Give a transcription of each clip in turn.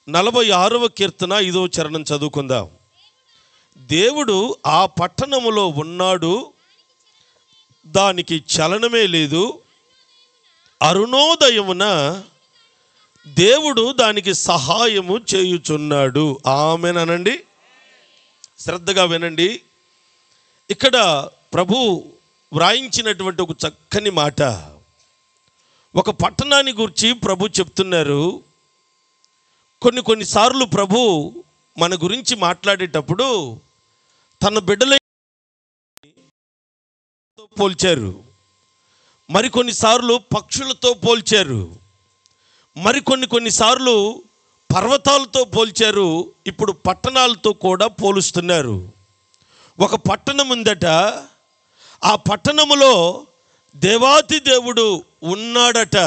46వ కీర్తన 5వ చరణం చదువుకుందాం. దేవుడు ఆ పట్టణములో ఉన్నాడు, దానికి చలనమే లేదు. అరుణోదయమున దేవుడు దానికి సహాయము చేయుచున్నాడు. ఆమేనండి. శ్రద్ధగా వినండి. ఇక్కడ ప్రభు వ్రాయించినటువంటి ఒక చక్కని మాట. ఒక పట్టణాన్ని గురించి ప్రభు చెప్తున్నారు. కొన్నిసార్లు ప్రభు మన గురించి మాట్లాడేటప్పుడు తన బిడ్డలతో పోల్చారు, మరికొన్నిసార్లు పక్షులతో పోల్చారు, కొన్నిసార్లు పర్వతాలతో పోల్చారు. ఇప్పుడు పట్టణాలతో కూడా పోలుస్తున్నారు. ఒక పట్టణం ఉందట, ఆ పట్టణములో దేవాతి దేవుడు ఉన్నాడట.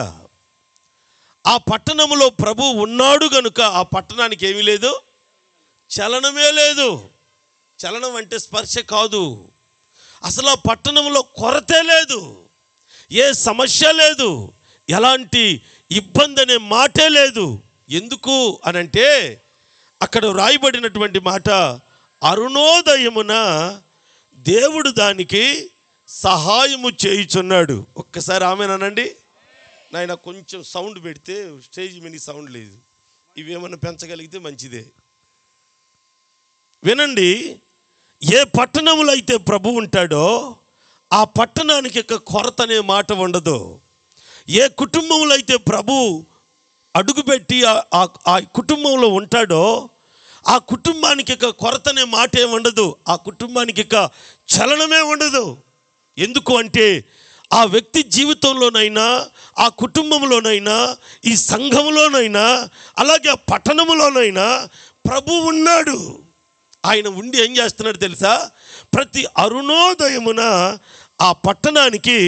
ఆ పట్టణములో ప్రభు ఉన్నాడు గనుక ఆ పట్టణానికి ఏమీ లేదు, చలనమే లేదు. చలనం అంటే స్పర్శ కాదు. అసలు ఆ పట్టణంలో కొరతే లేదు, ఏ సమస్య లేదు, ఎలాంటి ఇబ్బంది అనే మాటే లేదు. ఎందుకు అనంటే అక్కడ రాయబడినటువంటి మాట, అరుణోదయమున దేవుడు దానికి సహాయము చేయుచున్నాడు. ఒక్కసారి ఆమేనండి. నాయన కొంచెం సౌండ్ పెడితే స్టేజ్ మీద సౌండ్ లేదు, ఇవేమన్నా పెంచగలిగితే మంచిదే. వినండి, ఏ పట్టణంలో అయితే ప్రభు ఉంటాడో ఆ పట్టణానికి ఇక కొరత అనే మాట ఉండదు. ఏ కుటుంబంలో అయితే ప్రభు అడుగుపెట్టి ఆ కుటుంబంలో ఉంటాడో ఆ కుటుంబానికి ఇక కొరత అనే మాట ఏమి ఉండదు. ఆ కుటుంబానికి ఇక చలనమే ఉండదు. ఎందుకు అంటే ఆ వ్యక్తి జీవితంలోనైనా, ఆ కుటుంబంలోనైనా, ఈ సంఘంలోనైనా, అలాగే ఆ పట్టణంలోనైనా ప్రభు ఉన్నాడు. ఆయన ఉండి ఏం చేస్తున్నాడు తెలుసా? ప్రతి అరుణోదయమున ఆ పట్టణానికి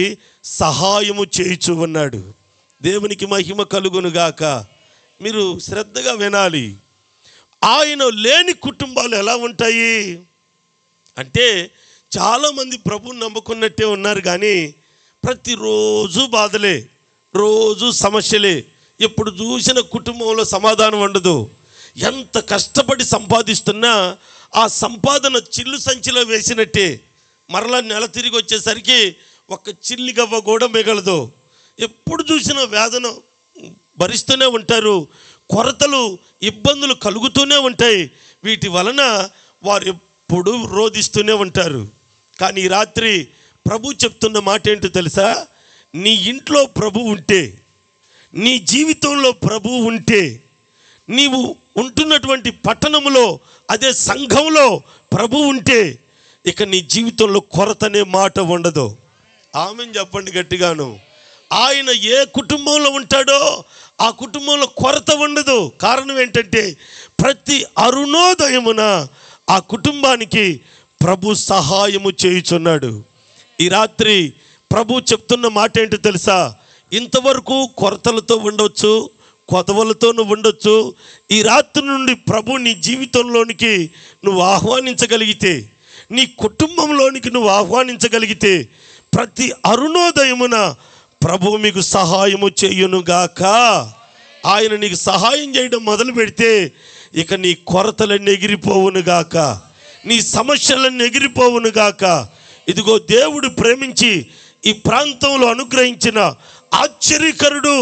సహాయము చేయుచు ఉన్నాడు. దేవునికి మహిమ కలుగునుగాక. మీరు శ్రద్ధగా వినాలి. ఆయన లేని కుటుంబాలు ఎలా ఉంటాయి అంటే, చాలామంది ప్రభువుని నమ్ముకున్నట్టే ఉన్నారు, కానీ ప్రతిరోజు బాధలే, రోజు సమస్యలే. ఎప్పుడు చూసిన కుటుంబంలో సమాధానం ఉండదు. ఎంత కష్టపడి సంపాదిస్తున్నా ఆ సంపాదన చిల్లు సంచిలో వేసినట్టే. మరలా నెల తిరిగి వచ్చేసరికి ఒక చిల్లి గవ్వ కూడా మిగలదు. ఎప్పుడు చూసిన వేదన భరిస్తూనే ఉంటారు. కొరతలు, ఇబ్బందులు కలుగుతూనే ఉంటాయి. వీటి వలన వారు ఎప్పుడు రోధిస్తూనే ఉంటారు. కానీ ఈ రాత్రి ప్రభు చెప్తున్న మాట ఏంటో తెలుసా? నీ ఇంట్లో ప్రభు ఉంటే, నీ జీవితంలో ప్రభు ఉంటే, నీవు ఉంటున్నటువంటి పట్టణంలో, అదే సంఘంలో ప్రభు ఉంటే, ఇక నీ జీవితంలో కొరత అనే మాట ఉండదు. ఆమెను చెప్పండి గట్టిగాను. ఆయన ఏ కుటుంబంలో ఉంటాడో ఆ కుటుంబంలో కొరత ఉండదు. కారణం ఏంటంటే ప్రతి అరుణోదయమున ఆ కుటుంబానికి ప్రభు సహాయము చేయుచున్నాడు. ఈ రాత్రి ప్రభు చెప్తున్న మాట ఏంటో తెలుసా? ఇంతవరకు కొరతలతో ఉండొచ్చు, కొదవలతో నువ్వు ఉండొచ్చు. ఈ రాత్రి నుండి ప్రభు నీ జీవితంలోనికి నువ్వు ఆహ్వానించగలిగితే, నీ కుటుంబంలోనికి నువ్వు ఆహ్వానించగలిగితే, ప్రతి అరుణోదయమున ప్రభు మీకు సహాయము చేయునుగాక. ఆయన నీకు సహాయం చేయడం మొదలు పెడితే ఇక నీ కొరతలన్నీ ఎగిరిపోవునుగాక, నీ సమస్యలన్నీ ఎగిరిపోవునుగాక. ఇదిగో దేవుడు ప్రేమించి ఈ ప్రాంతంలో అనుగ్రహించిన ఆశ్చర్యకరుడు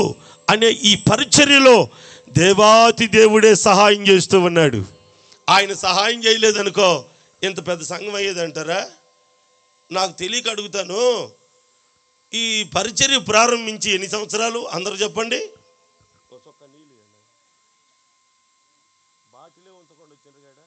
అనే ఈ పరిచర్యలో దేవాతి దేవుడే సహాయం చేస్తూ ఉన్నాడు. ఆయన సహాయం చేయలేదనుకో ఇంత పెద్ద సంఘం అయ్యేదంటారా? నాకు తెలియక అడుగుతాను, ఈ పరిచర్య ప్రారంభించి ఎన్ని సంవత్సరాలు? అందరూ చెప్పండి. బాటిలే ఉంచకుండా వచ్చారు కదా.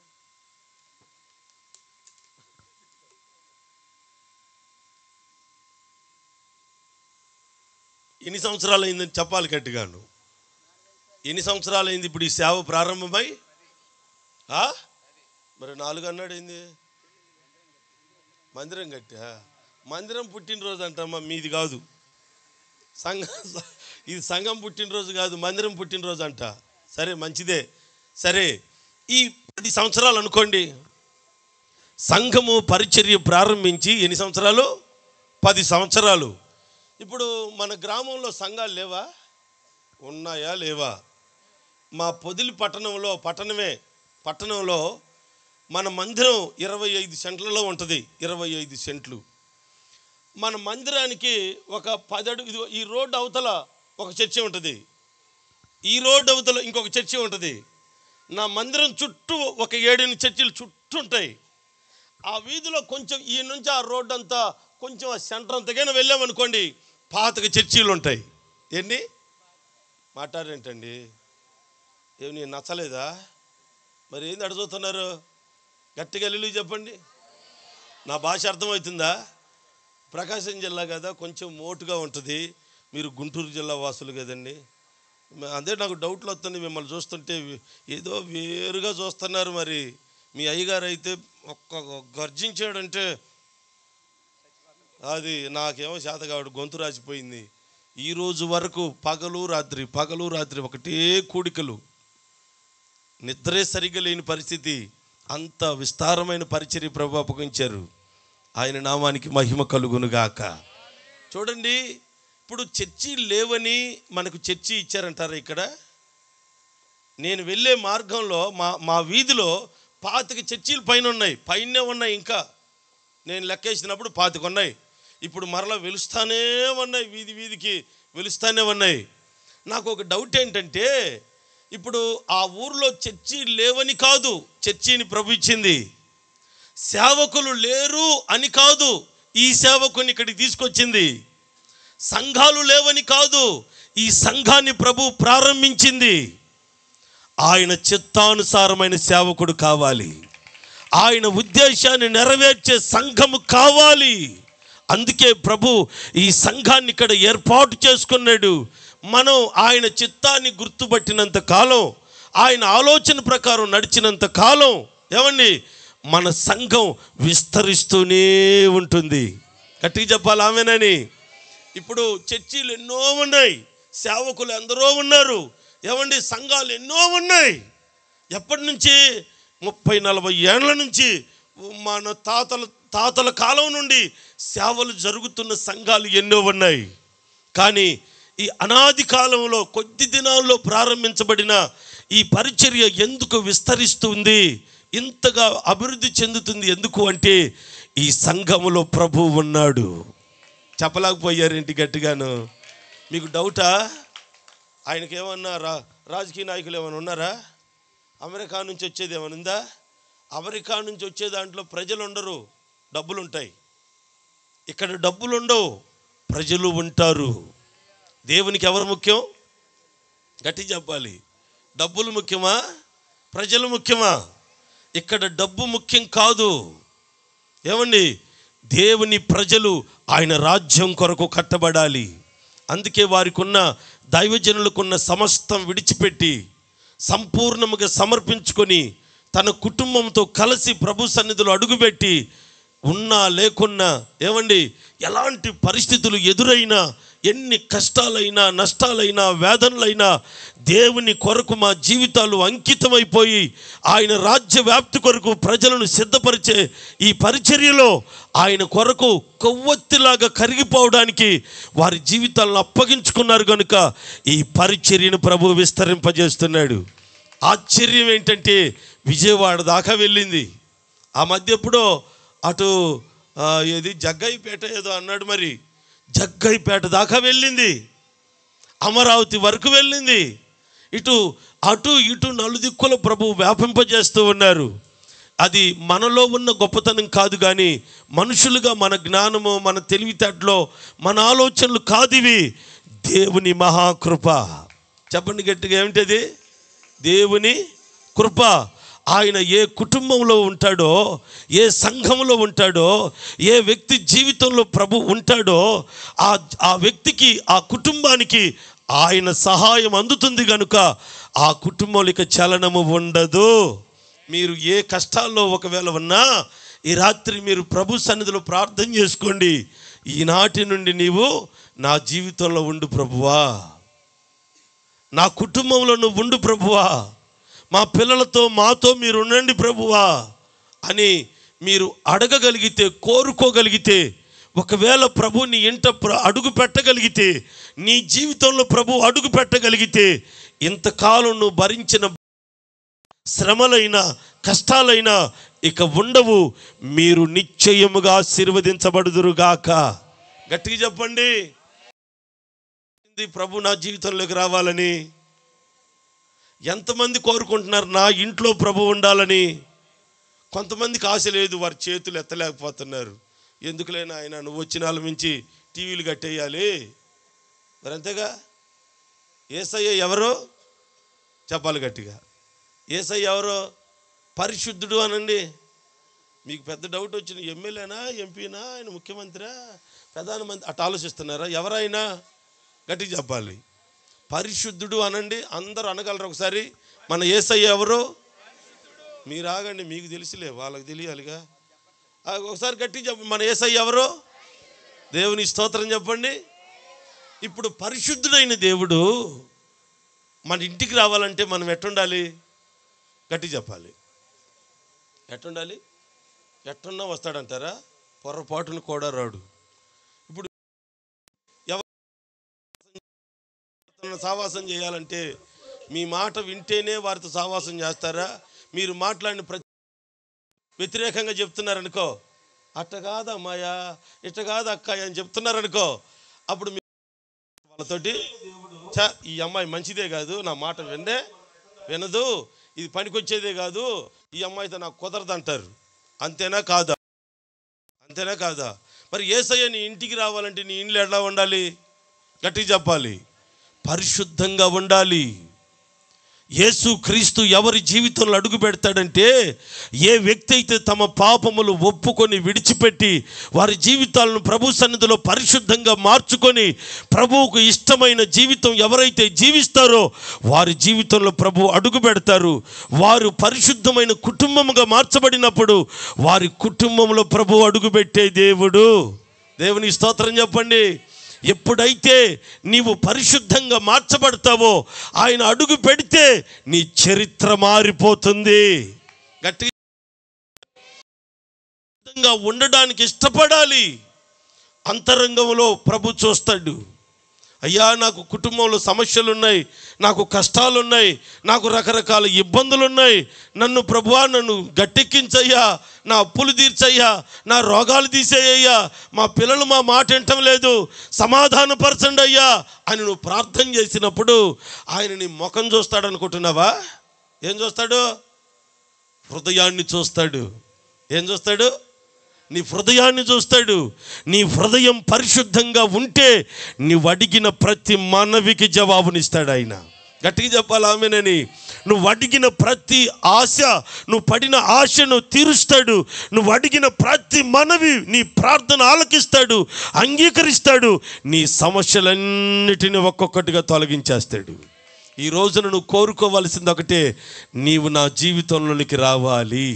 ఎన్ని సంవత్సరాలు అయిందని చెప్పాలి గట్టిగాను. ఎన్ని సంవత్సరాలు అయింది ఇప్పుడు ఈ సేవ ప్రారంభమై? మరి 4 అన్నాడు ఏంది? మందిరం కట్టా? మందిరం పుట్టినరోజు అంటమ్మా, మీది కాదు. ఇది సంఘం పుట్టినరోజు కాదు, మందిరం పుట్టినరోజు అంట. సరే, మంచిదే. సరే, ఈ 10 సంవత్సరాలు అనుకోండి. సంఘము పరిచర్య ప్రారంభించి ఎన్ని సంవత్సరాలు? 10 సంవత్సరాలు. ఇప్పుడు మన గ్రామంలో సంఘాలు లేవా? ఉన్నాయా? లేవా? మా పొదిలి పట్టణంలో మన మందిరం 25 సెంట్లలో ఉంటుంది. 25 సెంట్లు. మన మందిరానికి ఒక 10 అడుగు, ఈ రోడ్డు అవతల ఒక చర్చి ఉంటుంది, ఈ రోడ్డు అవతల ఇంకొక చర్చి ఉంటుంది. నా మందిరం చుట్టూ ఒక 7-8 చర్చిలు చుట్టూ ఉంటాయి. ఆ వీధిలో కొంచెం ఈ నుంచి ఆ రోడ్డు అంతా కొంచెం ఆ సెంటర్ అంతకైనా వెళ్ళామనుకోండి, పాతక చర్చీలు ఉంటాయి. ఎన్ని మాట్లాడేంటండి? ఏమి నచ్చలేదా? మరి ఏంది అడుగుతున్నారు? గట్టిగా వెళ్ళి చెప్పండి. నా భాష అర్థమవుతుందా? ప్రకాశం జిల్లా కదా, కొంచెం మోటుగా ఉంటుంది. మీరు గుంటూరు జిల్లా వాసులు కదండి. అదే నాకు డౌట్లు వస్తుంది మిమ్మల్ని చూస్తుంటే, ఏదో వేరుగా చూస్తున్నారు. మరి మీ అయ్యగారు అయితే ఒక్క గర్జించాడంటే అది నాకేమో చేత కావడు, గొంతు రాసిపోయింది. ఈరోజు వరకు పగలు రాత్రి ఒకటే కూడికలు, నిద్రే సరిగ్గా లేని పరిస్థితి. అంత విస్తారమైన పరిచర్య ప్రభు అప్పగించారు. ఆయన నామానికి మహిమ కలుగునుగాక. చూడండి, ఇప్పుడు చర్చి లేవని మనకు చర్చి ఇచ్చారంటారా? ఇక్కడ నేను వెళ్ళే మార్గంలో మా వీధిలో 25 చర్చీలు పైనే ఉన్నాయి. ఇంకా నేను లెక్కేసినప్పుడు 25 ఉన్నాయి. ఇప్పుడు మరలా వెలుస్తానే ఉన్నాయి, వీధికి వెలుస్తానే ఉన్నాయి. నాకు ఒక డౌట్ ఏంటంటే, ఇప్పుడు ఆ ఊర్లో చర్చి లేవని కాదు చర్చిని ప్రభు ఇచ్చింది, సేవకులు లేరు అని కాదు ఈ సేవకుని ఇక్కడికి తీసుకొచ్చింది, సంఘాలు లేవని కాదు ఈ సంఘాన్ని ప్రభు ప్రారంభించింది. ఆయన చిత్తానుసారమైన సేవకుడు కావాలి, ఆయన ఉద్దేశాన్ని నెరవేర్చే సంఘము కావాలి. అందుకే ప్రభు ఈ సంఘాన్ని ఇక్కడ ఏర్పాటు చేసుకున్నాడు. మనం ఆయన చిత్తాన్ని గుర్తుపట్టినంత కాలం, ఆయన ఆలోచన ప్రకారం నడిచినంత కాలం ఏమండి, మన సంఘం విస్తరిస్తూనే ఉంటుంది. గట్టిగా చెప్పాలి ఆమేనని. ఇప్పుడు చర్చీలు ఎన్నో ఉన్నాయి, సేవకులు ఎందరో ఉన్నారు, ఏమండి సంఘాలు ఎన్నో ఉన్నాయి. ఎప్పటి నుంచి? 30-40 ఏళ్ల నుంచి, మన తాతల కాలం నుండి సేవలు జరుగుతున్న సంఘాలు ఎన్నో ఉన్నాయి. కానీ ఈ అనాది కాలంలో కొద్ది దినాల్లో ప్రారంభించబడిన ఈ పరిచర్య ఎందుకు విస్తరిస్తుంది, ఇంతగా అభివృద్ధి చెందుతుంది? ఎందుకు అంటే ఈ సంఘములో ప్రభు ఉన్నాడు. చెప్పలేకపోయారేంటి గట్టిగాను? మీకు డౌటా? ఆయనకి ఏమన్నా రాజకీయ నాయకులు ఏమైనా ఉన్నారా? అమెరికా నుంచి వచ్చేది ఏమైనా ఉందా? అమెరికా నుంచి వచ్చే దాంట్లో ప్రజలు ఉండరు, డబ్బులు ఉంటాయి. ఇక్కడ డబ్బులు ఉండవు, ప్రజలు ఉంటారు. దేవునికి ఎవరు ముఖ్యం? గట్టి చెప్పాలి. డబ్బులు ముఖ్యమా, ప్రజలు ముఖ్యమా? ఇక్కడ డబ్బు ముఖ్యం కాదు. ఏమండి, దేవుని ప్రజలు ఆయన రాజ్యం కొరకు కట్టబడాలి. అందుకే వారికి ఉన్న దైవజనులకున్న సమస్తం విడిచిపెట్టి సంపూర్ణముగా సమర్పించుకొని తన కుటుంబంతో కలిసి ప్రభు సన్నిధిలో అడుగుపెట్టి, ఉన్నా లేకున్నా ఏమండి ఎలాంటి పరిస్థితులు ఎదురైనా, ఎన్ని కష్టాలైనా నష్టాలైనా వేదనలైనా దేవుని కొరకు మా జీవితాలు అంకితమైపోయి ఆయన రాజ్య వ్యాప్తి కొరకు ప్రజలను సిద్ధపరిచే ఈ పరిచర్యలో ఆయన కొరకు కొవ్వొత్తిలాగా కరిగిపోవడానికి వారి జీవితాలను అప్పగించుకున్నారు కనుక ఈ పరిచర్యను ప్రభు విస్తరింపజేస్తున్నాడు. ఆశ్చర్యం ఏంటంటే విజయవాడ దాకా వెళ్ళింది. ఆ మధ్య ఎప్పుడో అటు ఏది జగ్గయ్యపేట ఏదో అన్నాడు, మరి జగ్గయ్యపేట దాకా వెళ్ళింది, అమరావతి వరకు వెళ్ళింది. అటు ఇటు నలుదిక్కుల ప్రభు వ్యాపింపజేస్తూ ఉన్నారు. అది మనలో ఉన్న గొప్పతనం కాదు, కానీ మనుషులుగా మన జ్ఞానము, మన తెలివితేటలో, మన ఆలోచనలు కాదు, ఇవి దేవుని మహాకృప. చెప్పండి గట్టిగా, ఏమిటది? దేవుని కృప. ఆయన ఏ కుటుంబంలో ఉంటాడో, ఏ సంఘంలో ఉంటాడో, ఏ వ్యక్తి జీవితంలో ప్రభు ఉంటాడో ఆ వ్యక్తికి, ఆ కుటుంబానికి ఆయన సహాయం అందుతుంది కనుక ఆ కుటుంబంలో ఇక చలనము ఉండదు. మీరు ఏ కష్టాల్లో ఒకవేళ ఉన్నా ఈ రాత్రి మీరు ప్రభు సన్నిధిలో ప్రార్థన చేసుకోండి. ఈనాటి నుండి నీవు నా జీవితంలో ఉండు ప్రభువా, నా కుటుంబంలో నువ్వు ఉండు ప్రభువా, మా పిల్లలతో మాతో మీరు ఉండండి ప్రభువా అని మీరు అడగగలిగితే, కోరుకోగలిగితే, ఒకవేళ ప్రభు నీ ఇంట అడుగు పెట్టగలిగితే, నీ జీవితంలో ప్రభు అడుగు పెట్టగలిగితే ఇంతకాలం నువ్వు భరించిన శ్రమలైనా కష్టాలైనా ఇక ఉండవు. మీరు నిశ్చయముగా ఆశీర్వదించబడుదురుగాక. గట్టిగా చెప్పండి. ప్రభు నా జీవితంలోకి రావాలని ఎంతమంది కోరుకుంటున్నారు? నా ఇంట్లో ప్రభు ఉండాలని. కొంతమందికి ఆశ లేదు, వారి చేతులు ఎత్తలేకపోతున్నారు. ఎందుకులేనా ఆయన, నువ్వు వచ్చిన వాళ్ళ మించి టీవీలు కట్టేయాలి మరి, అంతేగా. యేసయ్య ఎవరో చెప్పాలి గట్టిగా. యేసయ్య ఎవరో? పరిశుద్ధుడు అనండి. మీకు పెద్ద డౌట్ వచ్చిన, ఎమ్మెల్యేనా ఎంపీనా, ఆయన ముఖ్యమంత్రి ప్రధానమంత్రి అట్లా ఆలోచిస్తున్నారా? ఎవరైనా గట్టిగా చెప్పాలి. పరిశుద్ధుడు అనండి. అందరూ అనగలరు ఒకసారి. మన యేసయ్య ఎవరో? మీరు ఆగండి, మీకు తెలిసిలే, వాళ్ళకి తెలియాలిగా. ఒకసారి గట్టిగా చెప్పండి, మన యేసయ్య ఎవరో? దేవుని స్తోత్రం చెప్పండి. ఇప్పుడు పరిశుద్ధుడైన దేవుడు మన ఇంటికి రావాలంటే మనం ఎట్టుండాలి? గట్టిగా చెప్పాలి. ఎట్టుండాలి? ఎట్టున్నా వస్తాడంటారా? పొరపాటును కూడా రాడు. ఇప్పుడు ఎవరు సావాసం చేయాలంటే మీ మాట వింటేనే వారితో సావాసం చేస్తారా? మీరు మాట్లాడిన వ్యతిరేకంగా చెప్తున్నారనుకో, అట్ట కాదు అమ్మాయా, ఇట్ట కాదు అక్కాయ అని చెప్తున్నారనుకో, అప్పుడు వాళ్ళతోటి ఈ అమ్మాయి మంచిదే కాదు, నా మాట వినదు, ఇది పనికొచ్చేదే కాదు, ఈ అమ్మాయితో నాకు కుదరదు అంటారు. అంతేనా కాదా? అంతేనా కాదా? మరి యేసయ్య నీ ఇంటికి రావాలంటే నీ ఇంట్లో ఎలా ఉండాలి? గట్టిగా చెప్పాలి. పరిశుద్ధంగా ఉండాలి. యేసు క్రీస్తు ఎవరి జీవితంలో అడుగు పెడతాడంటే, ఏ వ్యక్తి అయితే తమ పాపములు ఒప్పుకొని విడిచిపెట్టి వారి జీవితాలను ప్రభు సన్నిధిలో పరిశుద్ధంగా మార్చుకొని ప్రభువుకు ఇష్టమైన జీవితం ఎవరైతే జీవిస్తారో వారి జీవితంలో ప్రభు అడుగు పెడతారు. వారు పరిశుద్ధమైన కుటుంబముగా మార్చబడినప్పుడు వారి కుటుంబంలో ప్రభు అడుగుపెట్టే దేవుడు. దేవుని స్తోత్రం చెప్పండి. ఎప్పుడైతే నీవు పరిశుద్ధంగా మార్చబడతావో ఆయన అడుగు పెడితే నీ చరిత్ర మారిపోతుంది. గట్టిగా ఉండడానికి ఇష్టపడాలి. అంతరంగంలో ప్రభు చూస్తాడు. అయ్యా, నాకు కుటుంబంలో సమస్యలు ఉన్నాయి, నాకు కష్టాలు ఉన్నాయి, నాకు రకరకాల ఇబ్బందులు ఉన్నాయి, నన్ను ప్రభువా నన్ను గట్టెక్కించయ్యా, నా అప్పులు తీర్చయ్యా, నా రోగాలు తీసేయ్యా, మా పిల్లలు మా మాట వినటం లేదు, సమాధానపరచండి అయ్యా అని నువ్వు ప్రార్థన చేసినప్పుడు ఆయన నీ ముఖం చూస్తాడు అనుకుంటున్నావా? ఏం చూస్తాడు? హృదయాన్ని చూస్తాడు. ఏం చూస్తాడు? నీ హృదయాన్ని చూస్తాడు. నీ హృదయం పరిశుద్ధంగా ఉంటే నువ్వు అడిగిన ప్రతి మనవికి జవాబునిస్తాడు ఆయన. గట్టిగా చెప్పాలి ఆమెనని. నువ్వు అడిగిన ప్రతి ఆశ, నువ్వు పడిన ఆశను తీరుస్తాడు. నువ్వు అడిగిన ప్రతి మనవి, నీ ప్రార్థన ఆలకిస్తాడు, అంగీకరిస్తాడు. నీ సమస్యలన్నిటిని ఒక్కొక్కటిగా తొలగించేస్తాడు. ఈ రోజున నువ్వు కోరుకోవాల్సింది ఒకటే, నీవు నా జీవితంలోనికి రావాలి.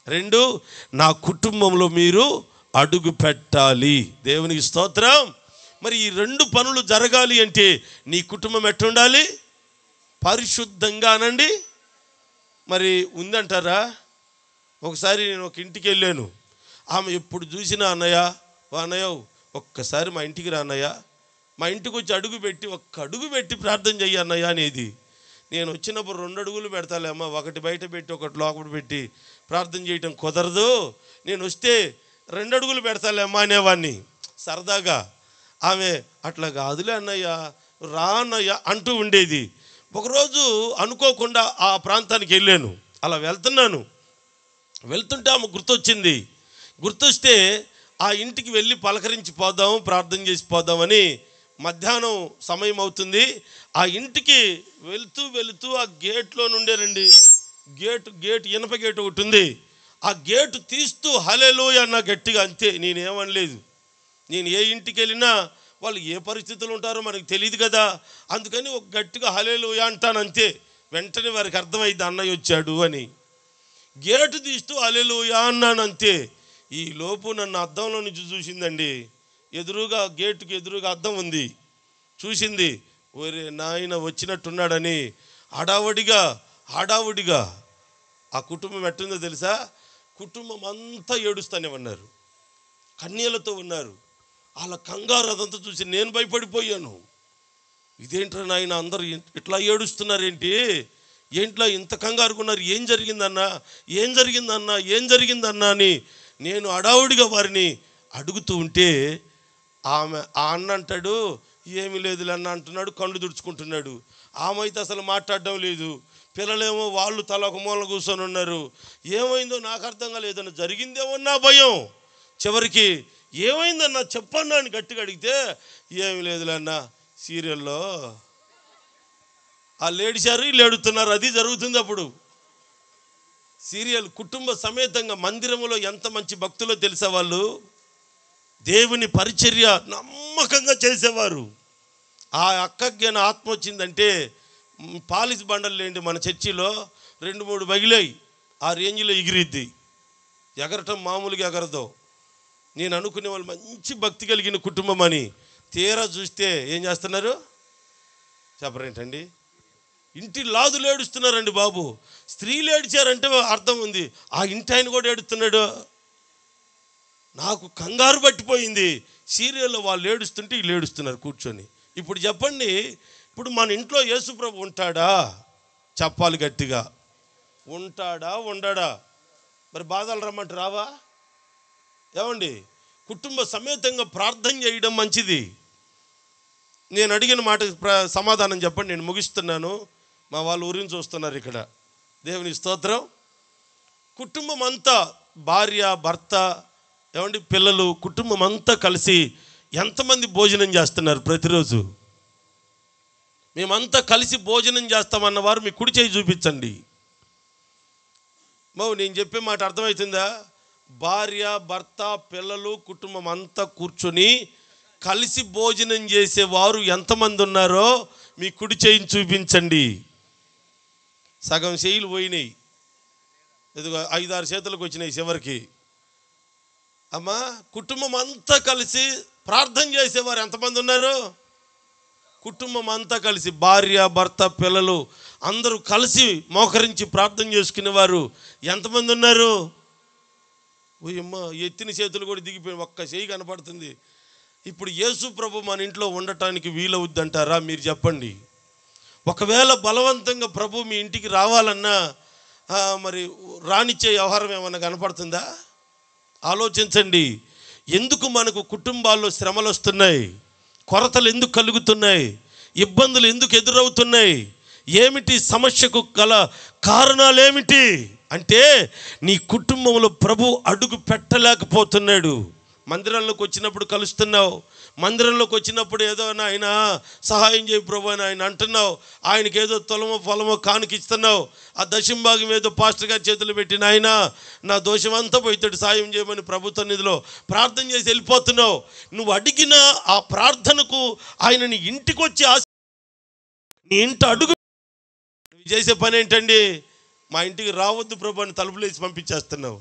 2, నా కుటుంబంలో మీరు అడుగు పెట్టాలి. దేవునికి స్తోత్రం. మరి ఈ 2 పనులు జరగాలి అంటే నీ కుటుంబం ఎట్టుండాలి? పరిశుద్ధంగా అనండి. మరి ఉందంటారా? ఒకసారి నేను ఒక ఇంటికి వెళ్ళాను. ఆమె ఎప్పుడు చూసినా అన్నయ్య ఒక్కసారి మా ఇంటికి రా అన్నయ్య, మా ఇంటికి వచ్చి ఒక్క అడుగు పెట్టి ప్రార్థన చెయ్యి అన్నయ్య అనేది. నేను వచ్చినప్పుడు 2 అడుగులు పెడతాలే అమ్మ, ఒకటి బయట పెట్టి ఒకటి లోపల పెట్టి ప్రార్థన చేయటం కుదరదు, నేను వస్తే 2 అడుగులు పెడతాలే అమ్మ అనేవాడిని సరదాగా. ఆమె అట్లా కాదులే అన్నయ్య, రా అన్నయ్య అంటూ ఉండేది. ఒకరోజు అనుకోకుండా ఆ ప్రాంతానికి వెళ్ళాను. అలా వెళ్తుంటే ఆమె గుర్తొస్తే ఆ ఇంటికి వెళ్ళి పలకరించి పోదాం, ప్రార్థన చేసి పోదామని మధ్యాహ్నం సమయం అవుతుంది. ఆ ఇంటికి వెళుతూ ఆ గేట్లో నుండేనండి, గేటు ఇనప గేటు ఒకటి ఉంది. ఆ గేటు తీస్తూ హల్లెలూయా అన్న గట్టిగా. అంతే, నేనేమనలేదు. నేను ఏ ఇంటికి వెళ్ళినా వాళ్ళు ఏ పరిస్థితులు ఉంటారో మనకు తెలియదు కదా, అందుకని ఒక గట్టిగా హల్లెలూయా అంటాను అంతే. వెంటనే వారికి అర్థమైంది అన్నయ్య వచ్చాడు అని. గేటు తీస్తూ హల్లెలూయా అన్నాను అంతే. ఈ లోపు నన్ను అద్దంలో నుంచి చూసిందండి. గేటుకి ఎదురుగా అద్దం ఉంది. చూసింది, ఒరే నాయన వచ్చినట్టున్నాడని హడావుడిగా ఆ కుటుంబం ఎట్టుందో తెలుసా? కుటుంబం అంతా ఏడుస్తూనే ఉన్నారు, కన్నీళ్లతో ఉన్నారు. వాళ్ళ కంగారు అదంతా చూసి నేను భయపడిపోయాను. ఇదేంట్రా నాయన అందరూ ఇట్లా ఏడుస్తున్నారేంటి, ఏంట్లో ఇంత కంగారుకున్నారు, ఏం జరిగిందన్నా, ఏం జరిగిందన్నా, ఏం జరిగిందన్నా అని నేను అడావుడిగా వారిని అడుగుతూ ఉంటే ఆ అన్న అంటాడు, ఏమీ లేదులే అన్న అంటున్నాడు, కళ్ళు తుడుచుకుంటున్నాడు. ఆమె అయితే అసలు మాట్లాడడం లేదు. పిల్లలేమో వాళ్ళు తల ఒక మూల కూర్చొని ఉన్నారు. ఏమైందో నాకు అర్థం కాలేదన్న, జరిగిందేమో నా భయం. చివరికి ఏమైందన్నా చెప్పన్నా అని గట్టిగా అడిగితే, ఏమి లేదులే అన్న, సీరియల్లో వాళ్ళు ఏడిచారు, వీళ్ళు ఏడుతున్నారు, అది జరుగుతుంది. అప్పుడు సీరియల్ కుటుంబ సమేతంగా మందిరంలో ఎంత మంచి భక్తులో తెలిసే వాళ్ళు, దేవుని పరిచర్య నమ్మకంగా చేసేవారు. ఆ అక్కకి ఆత్మ వచ్చిందంటే పాలిస్ బండలు లేండి, మన చర్చిలో 2-3 పగిలాయి, ఆ రేంజ్లో ఎగిరిద్ది. ఎగరటం మామూలుగా ఎగరదు. నేను అనుకునే వాళ్ళు మంచి భక్తి కలిగిన కుటుంబం అని, తీరా చూస్తే ఏం చేస్తున్నారు చెప్పరేంటండి, ఇంటి లాదులు ఏడుస్తున్నారండి బాబు. స్త్రీలు ఏడిచారంటే అర్థం ఉంది, ఆ ఇంటి ఆయన కూడా ఏడుస్తున్నాడు. నాకు కంగారు పట్టిపోయింది. సీరియల్లో వాళ్ళు ఏడుస్తుంటే వీళ్ళు ఏడుస్తున్నారు కూర్చొని. ఇప్పుడు చెప్పండి, ఇప్పుడు మన ఇంట్లో యేసుప్రభు ఉంటాడా? చెప్పాలి గట్టిగా, ఉంటాడా ఉండడా? మరి బాధలు రమ్మంటే రావా? ఏమండి, కుటుంబ సమేతంగా ప్రార్థన చేయడం మంచిది. నేను అడిగిన మాట సమాధానం చెప్పండి, నేను ముగిస్తున్నాను. మా వాళ్ళు ఊరిని చూస్తున్నారు ఇక్కడ. దేవుని స్తోత్రం. కుటుంబం అంతా, భార్య భర్త, ఏమండి పిల్లలు, కుటుంబం అంతా కలిసి ఎంతమంది భోజనం చేస్తున్నారు ప్రతిరోజు? మేమంతా కలిసి భోజనం చేస్తామన్నవారు మీ కుడి చేయి చూపించండి. నేను చెప్పే మాట అర్థమవుతుందా? భార్య భర్త పిల్లలు కుటుంబం అంతా కూర్చొని కలిసి భోజనం చేసేవారు ఎంతమంది ఉన్నారో మీ కుడి చేయిని చూపించండి. సగం చేయిలు పోయినాయి, ఎదుగు 5-6 చేతులకు వచ్చినాయి చివరికి. అమ్మా, కుటుంబం అంతా కలిసి ప్రార్థన చేసేవారు ఎంతమంది ఉన్నారు? కుటుంబం అంతా కలిసి, భార్య భర్త పిల్లలు అందరూ కలిసి మోకరించి ప్రార్థన చేసుకునేవారు ఎంతమంది ఉన్నారు? ఓయమ్మ, ఎత్తిన చేతులు కూడా దిగిపోయి ఒక్క చేయి కనపడుతుంది. ఇప్పుడు యేసు ప్రభు మన ఇంట్లో ఉండటానికి వీలవుద్దంటారా? మీరు చెప్పండి. ఒకవేళ బలవంతంగా ప్రభు మీ ఇంటికి రావాలన్నా మరి రానిచ్చే వ్యవహారం ఏమన్నా కనపడుతుందా? ఆలోచించండి. ఎందుకు మనకు కుటుంబాల్లో శ్రమలు వస్తున్నాయి? కొరతలు ఎందుకు కలుగుతున్నాయి? ఇబ్బందులు ఎందుకు ఎదురవుతున్నాయి? ఏమిటి సమస్యకు గల కారణాలు ఏమిటి అంటే, నీ కుటుంబంలో ప్రభు అడుగు పెట్టలేకపోతున్నాడు. మందిరంలోకి వచ్చినప్పుడు కలుస్తున్నావు, మందిరంలోకి వచ్చినప్పుడు ఏదో ఆయన సహాయం చేయి ప్రభు అని ఆయన అంటున్నావు, ఆయనకి ఏదో తొలమో పొలమో కానుకిస్తున్నావు, ఆ దశంభాగం ఏదో పాస్టర్ గారి చేతులు పెట్టిన ఆయన నా దోషం అంతా పోయితాడు సాయం చేయమని ప్రభు సన్నిధిలో ప్రార్థన చేసి వెళ్ళిపోతున్నావు. నువ్వు అడిగిన ఆ ప్రార్థనకు ఆయన నీ ఇంటికి వచ్చి నీ ఇంటి అడుగు చేసే పని ఏంటండి? మా ఇంటికి రావద్దు ప్రభు అని తలుపులు వేసి పంపించేస్తున్నావు.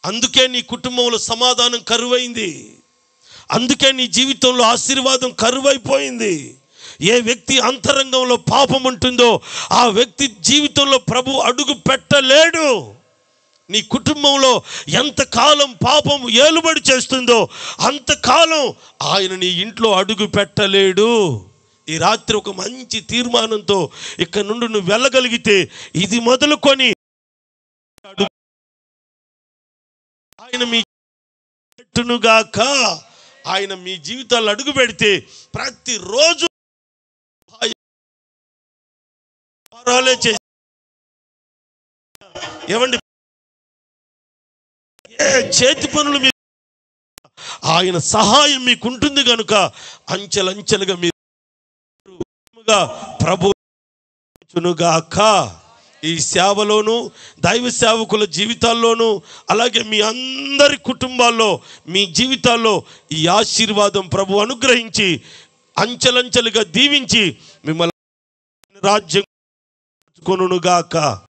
అందుకే నీ కుటుంబంలో సమాధానం కరువైంది. అందుకే నీ జీవితంలో ఆశీర్వాదం కరువైపోయింది. ఏ వ్యక్తి అంతరంగంలో పాపం ఉంటుందో ఆ వ్యక్తి జీవితంలో ప్రభు అడుగు పెట్టలేడు. నీ కుటుంబంలో ఎంతకాలం పాపం ఏలుబడి చేస్తుందో అంతకాలం ఆయన నీ ఇంట్లో అడుగు పెట్టలేడు. ఈ రాత్రి ఒక మంచి తీర్మానంతో ఇక్కడ నుండి నువ్వు వెళ్ళగలిగితే, ఇది మొదలుకొని ఆయన మీ పెట్టునుగాక, ఆయన మీ జీవితాలు అడుగు పెడితే ప్రతిరోజు ఏమండి, ఏ చేతి పనులు మీరు ఆయన సహాయం మీకు ఉంటుంది కనుక అంచెలంచెలుగా మీరు ప్రభుగాక. ఈ సేవలోను దైవ సేవకుల జీవితాల్లోనూ అలాగే మీ అందరి కుటుంబాల్లో మీ జీవితాల్లో ఈ ఆశీర్వాదం ప్రభు అనుగ్రహించి అంచెలంచెలుగా దీవించి మిమ్మల్ని రాజ్యం కొనుగాక.